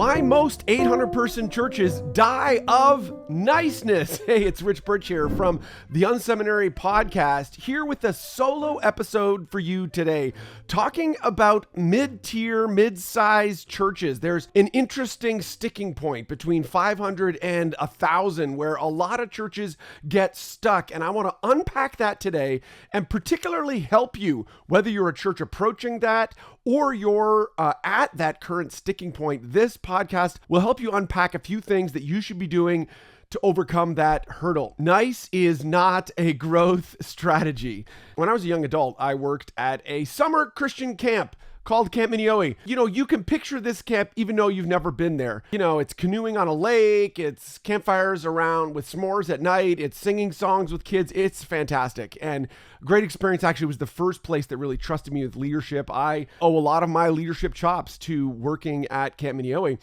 Why most 800-person churches die of niceness. Hey, it's Birch here from the Unseminary podcast, here with a solo episode for you today, talking about mid-tier, mid-sized churches. There's an interesting sticking point between 500 and 1,000 where a lot of churches get stuck, and I want to unpack that today and particularly help you, whether you're a church approaching that or you're at that current sticking point. This podcast will help you unpack a few things that you should be doing to overcome that hurdle. Nice is not a growth strategy. When I was a young adult, I worked at a summer Christian camp called Camp Missional. You can picture this camp even though you've never been there. It's canoeing on a lake, it's campfires around with s'mores at night, it's singing songs with kids. It's fantastic. And great experience. Actually, was the first place that really trusted me with leadership. I owe a lot of my leadership chops to working at Camp Missional.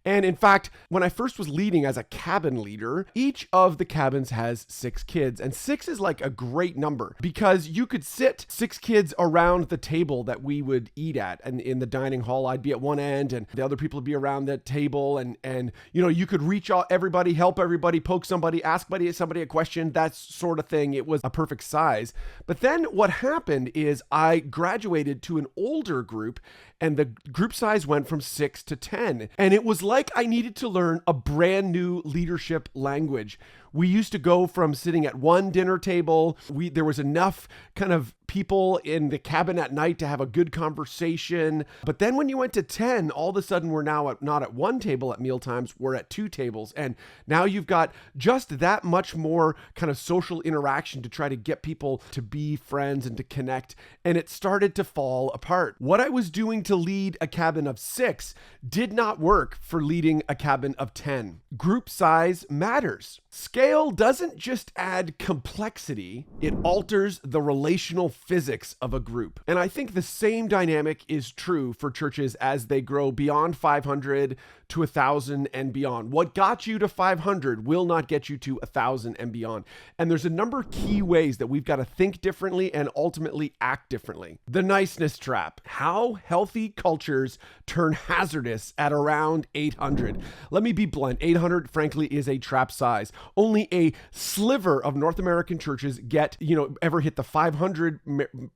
And in fact, when I first was leading as a cabin leader, each of the cabins has 6 kids. And 6 is like a great number because you could sit 6 kids around the table that we would eat at. And in the dining hall, I'd be at one end and the other people would be around that table. And you could reach out everybody, help everybody, poke somebody, ask somebody a question, that sort of thing. It was a perfect size. But then what happened is I graduated to an older group and the group size went from 6 to 10. And it was like I needed to learn a brand new leadership language. We used to go from sitting at one dinner table. There was enough kind of people in the cabin at night to have a good conversation. But then when you went to 10, all of a sudden we're now not at one table at mealtimes, we're at 2 tables. And now you've got just that much more kind of social interaction to try to get people to be friends and to connect. And it started to fall apart. What I was doing to lead a cabin of 6 did not work for leading a cabin of 10. Group size matters. Scale doesn't just add complexity, it alters the relational physics of a group. And I think the same dynamic is true for churches as they grow beyond 500 to 1,000 and beyond. What got you to 500 will not get you to 1,000 and beyond. And there's a number of key ways that we've got to think differently and ultimately act differently. The niceness trap. How healthy cultures turn hazardous at around 800. Let me be blunt. 800, frankly, is a trap size. Only a sliver of North American churches ever hit the 500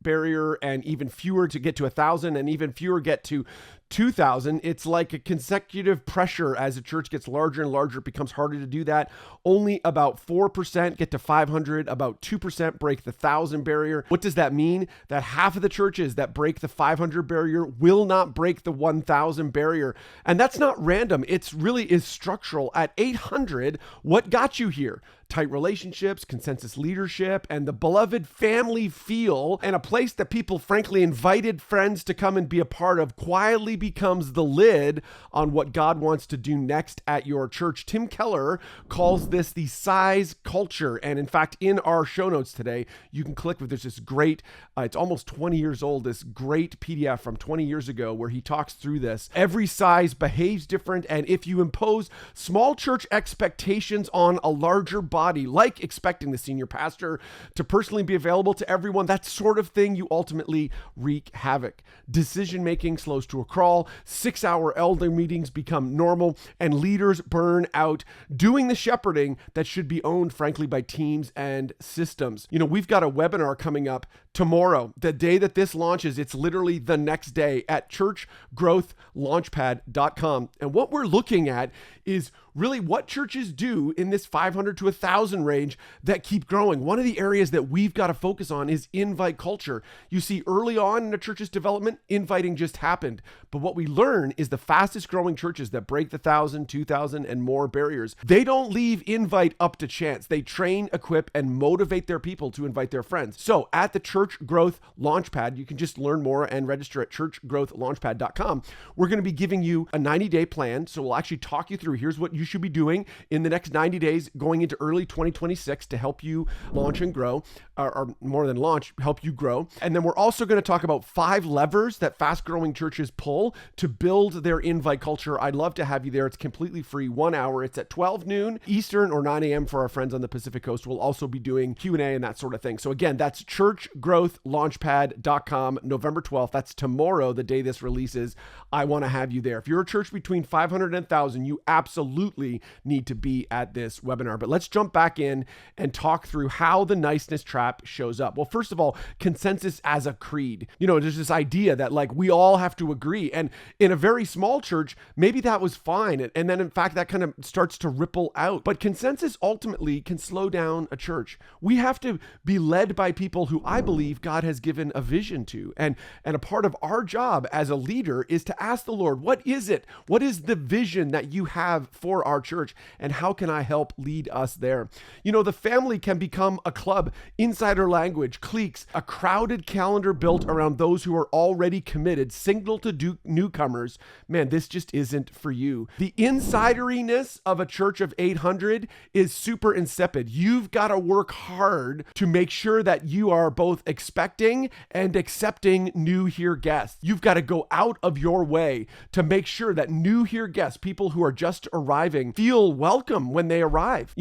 barrier, and even fewer to get to 1,000, and even fewer get to 2,000. It's like a consecutive pressure as a church gets larger and larger. It becomes harder to do that. Only about 4% get to 500. About 2% break the 1,000 barrier. What does that mean? That half of the churches that break the 500 barrier will not break the 1,000 barrier. And that's not random. It's really is structural. At 800, what got you here? Tight relationships, consensus leadership, and the beloved family feel, and a place that people frankly invited friends to come and be a part of quietly becomes the lid on what God wants to do next at your church. Tim Keller calls this the size culture. And in fact, in our show notes today, you can click with, there's this great, it's almost 20 years old, this great PDF from 20 years ago where he talks through this. Every size behaves different. And if you impose small church expectations on a larger body, like expecting the senior pastor to personally be available to everyone, that sort of thing, you ultimately wreak havoc. Decision-making slows to a crawl, 6-hour elder meetings become normal, and leaders burn out doing the shepherding that should be owned, frankly, by teams and systems. We've got a webinar coming up tomorrow. The day that this launches, it's literally the next day at churchgrowthlaunchpad.com. And what we're looking at is really what churches do in this 500 to 1,000 range that keep growing. One of the areas that we've got to focus on is invite culture. You see, early on in a church's development, inviting just happened. But what we learn is the fastest growing churches that break the 1,000, 2,000 and more barriers, they don't leave invite up to chance. They train, equip, and motivate their people to invite their friends. So at the Church Growth Launchpad, you can just learn more and register at churchgrowthlaunchpad.com. We're going to be giving you a 90-day plan. So we'll actually talk you through, here's what you should be doing in the next 90 days going into early 2026 to help you launch and grow, or more than launch, help you grow. And then we're also going to talk about 5 levers that fast-growing churches pull to build their invite culture. I'd love to have you there. It's completely free, 1 hour. It's at 12 noon Eastern or 9 a.m. for our friends on the Pacific Coast. We'll also be doing Q&A and that sort of thing. So again, that's churchgrowthlaunchpad.com. growth, launchpad.com, November 12th. That's tomorrow, the day this releases. I want to have you there. If you're a church between 500 and 1,000, you absolutely need to be at this webinar. But let's jump back in and talk through how the niceness trap shows up. Well, first of all, consensus as a creed. There's this idea that like we all have to agree. And in a very small church, maybe that was fine. And then in fact, that kind of starts to ripple out. But consensus ultimately can slow down a church. We have to be led by people who I believe God has given a vision to. And a part of our job as a leader is to ask the Lord, what is it? What is the vision that you have for our church? And how can I help lead us there? The family can become a club, insider language, cliques, a crowded calendar built around those who are already committed, signal to newcomers, man, this just isn't for you. The insideriness of a church of 800 is super insipid. You've got to work hard to make sure that you are both expecting and accepting new here guests. You've got to go out of your way to make sure that new here guests, people who are just arriving, feel welcome when they arrive.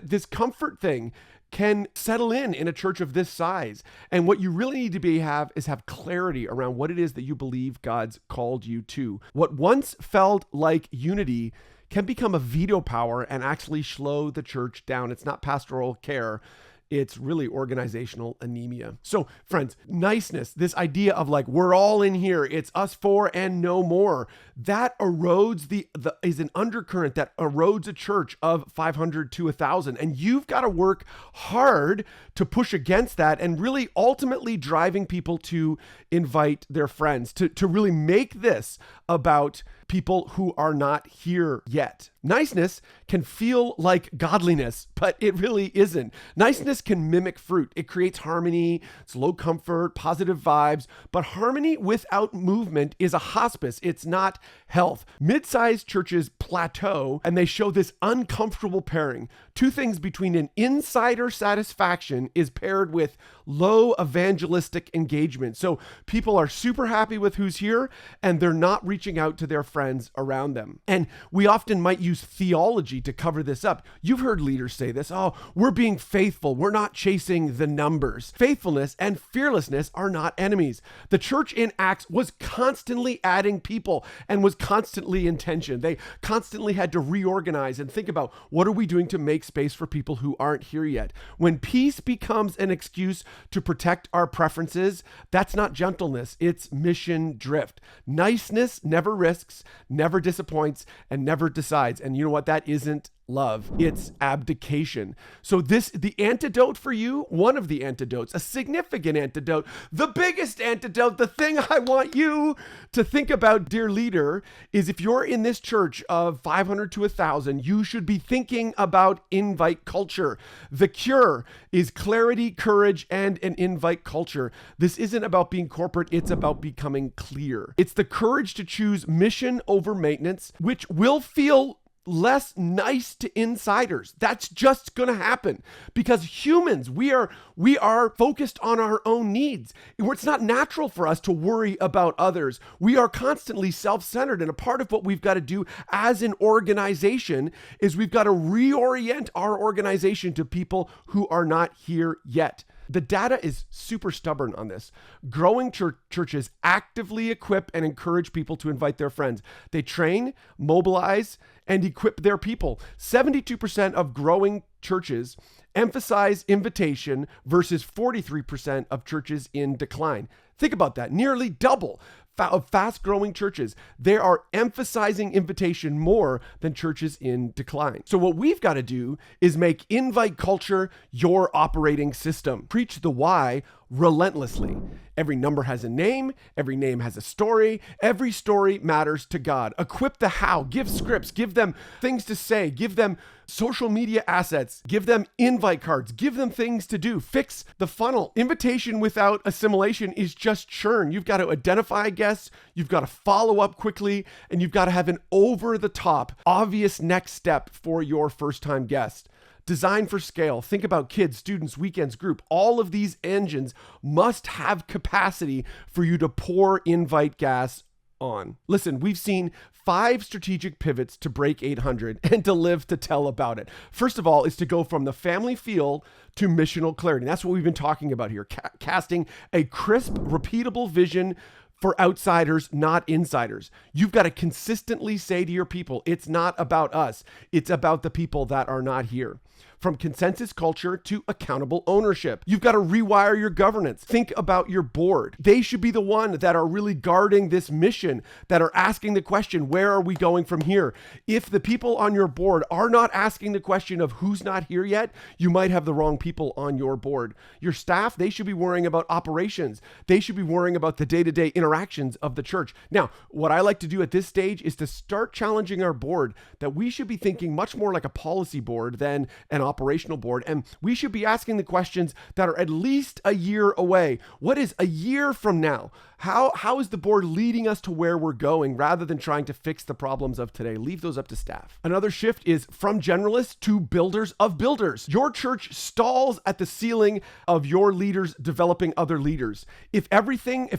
This comfort thing can settle in a church of this size. And what you really need to have clarity around what it is that you believe God's called you to. What once felt like unity can become a veto power and actually slow the church down. It's not pastoral care. It's really organizational anemia. So friends, niceness, this idea of like, we're all in here, it's us four and no more, that erodes is an undercurrent that erodes a church of 500 to 1,000. And you've got to work hard to push against that and really ultimately driving people to invite their friends, to really make this about people who are not here yet. Niceness can feel like godliness, but it really isn't. Niceness can mimic fruit. It creates harmony, it's low comfort, positive vibes, but harmony without movement is a hospice. It's not health. Mid-sized churches plateau, and they show this uncomfortable pairing. Two things between an insider satisfaction is paired with low evangelistic engagement. So people are super happy with who's here, and they're not reaching out to their friends around them. And we often might use theology to cover this up. You've heard leaders say this, we're being faithful. We're not chasing the numbers. Faithfulness and fearlessness are not enemies. The church in Acts was constantly adding people and was constantly in tension. They constantly had to reorganize and think about what are we doing to make space for people who aren't here yet. When peace becomes an excuse to protect our preferences, that's not gentleness, it's mission drift. Niceness never risks, never disappoints, and never decides. And you know what? That isn't love. It's abdication. So the antidote for you, one of the antidotes, a significant antidote, the biggest antidote, the thing I want you to think about, dear leader, is if you're in this church of 500 to 1,000, you should be thinking about invite culture. The cure is clarity, courage, and an invite culture. This isn't about being corporate. It's about becoming clear. It's the courage to choose mission over maintenance, which will feel less nice to insiders. That's just going to happen because humans, we are focused on our own needs. It's not natural for us to worry about others. We are constantly self-centered. And a part of what we've got to do as an organization is we've got to reorient our organization to people who are not here yet. The data is super stubborn on this. Growing churches actively equip and encourage people to invite their friends. They train, mobilize, and equip their people. 72% of growing churches emphasize invitation versus 43% of churches in decline. Think about that. Nearly double of fast-growing churches, they are emphasizing invitation more than churches in decline. So what we've got to do is make invite culture your operating system. Preach the why relentlessly. Every number has a name. Every name has a story. Every story matters to God. Equip the how. Give scripts. Give them things to say. Give them social media assets. Give them invite cards. Give them things to do. Fix the funnel. Invitation without assimilation is just churn. You've got to identify guests. You've got to follow up quickly. And you've got to have an over-the-top, obvious next step for your first-time guest. Design for scale. Think about kids, students, weekends, group. All of these engines must have capacity for you to pour invite gas on. Listen, we've seen 5 strategic pivots to break 800 and to live to tell about it. First of all, is to go from the family feel to missional clarity. That's what we've been talking about here, casting a crisp, repeatable vision for outsiders, not insiders. You've got to consistently say to your people, it's not about us. It's about the people that are not here. From consensus culture to accountable ownership. You've got to rewire your governance. Think about your board. They should be the one that are really guarding this mission, that are asking the question, where are we going from here? If the people on your board are not asking the question of who's not here yet, you might have the wrong people on your board. Your staff, they should be worrying about operations. They should be worrying about the day-to-day interactions of the church. Now, what I like to do at this stage is to start challenging our board that we should be thinking much more like a policy board than an operational board. And we should be asking the questions that are at least a year away. What is a year from now? How is the board leading us to where we're going rather than trying to fix the problems of today? Leave those up to staff. Another shift is from generalists to builders of builders. Your church stalls at the ceiling of your leaders developing other leaders. If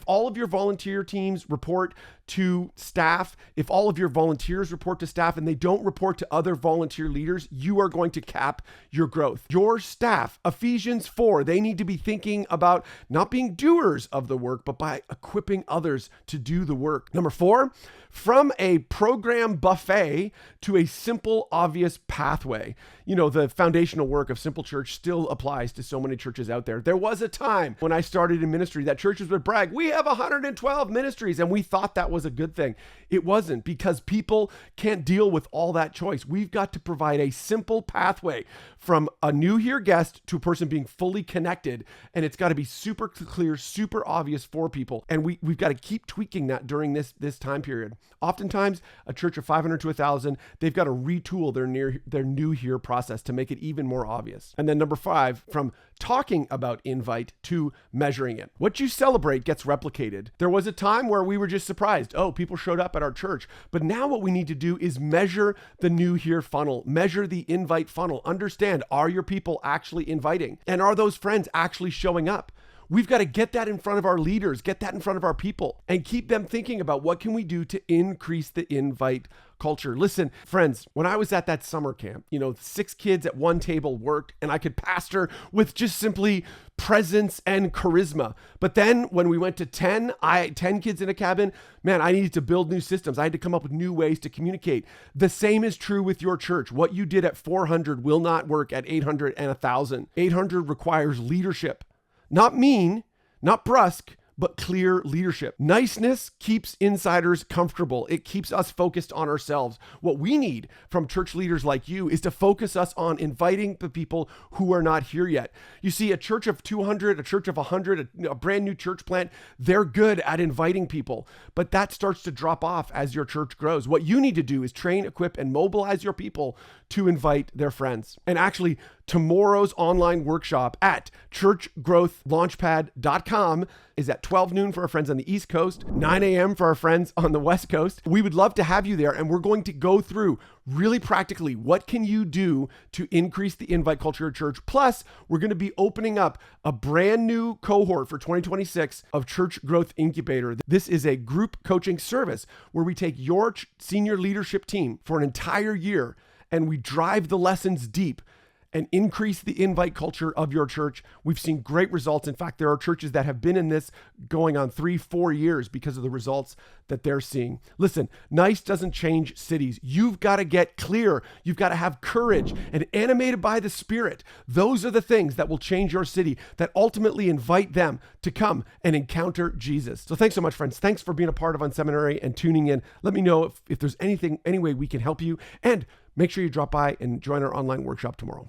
all of your volunteer teams report to staff, if all of your volunteers report to staff and they don't report to other volunteer leaders, you are going to cap your growth. Your staff, Ephesians 4, they need to be thinking about not being doers of the work, but by equipping others to do the work. Number 4, from a program buffet to a simple, obvious pathway. You know, the foundational work of Simple Church still applies to so many churches out there. There was a time when I started in ministry that churches would brag, we have 112 ministries, and we thought that was a good thing. It wasn't, because people can't deal with all that choice. We've got to provide a simple pathway from a new here guest to a person being fully connected, and it's got to be super clear, super obvious for people. And we've got to keep tweaking that during this time period. Oftentimes, a church of 500 to 1,000, they've got to retool their new here process to make it even more obvious. And then number 5, from talking about invite to measuring it. What you celebrate gets replicated. There was a time where we were just surprised. Oh, people showed up at our church. But now what we need to do is measure the new here funnel, measure the invite funnel. Understand, are your people actually inviting? And are those friends actually showing up? We've got to get that in front of our leaders, get that in front of our people, and keep them thinking about what can we do to increase the invite culture. Listen, friends, when I was at that summer camp, 6 kids at one table worked, and I could pastor with just simply presence and charisma. But then when we went to 10 kids in a cabin, man, I needed to build new systems. I had to come up with new ways to communicate. The same is true with your church. What you did at 400 will not work at 800 and 1,000. 800 requires leadership. Not mean, not brusque, but clear leadership. Niceness keeps insiders comfortable. It keeps us focused on ourselves. What we need from church leaders like you is to focus us on inviting the people who are not here yet. You see, a church of 200, a church of 100, a brand new church plant, they're good at inviting people, but that starts to drop off as your church grows. What you need to do is train, equip, and mobilize your people to invite their friends. And actually, tomorrow's online workshop at churchgrowthlaunchpad.com is at 12 noon for our friends on the East Coast, 9 a.m. for our friends on the West Coast. We would love to have you there, and we're going to go through really practically what can you do to increase the invite culture at church. Plus, we're going to be opening up a brand new cohort for 2026 of Church Growth Incubator. This is a group coaching service where we take your senior leadership team for an entire year and we drive the lessons deep and increase the invite culture of your church. We've seen great results. In fact, there are churches that have been in this going on 3-4 years because of the results that they're seeing. Listen, nice doesn't change cities. You've got to get clear. You've got to have courage and animated by the Spirit. Those are the things that will change your city, that ultimately invite them to come and encounter Jesus. So thanks so much, friends. Thanks for being a part of Unseminary and tuning in. Let me know if there's any way we can help you. And make sure you drop by and join our online workshop tomorrow.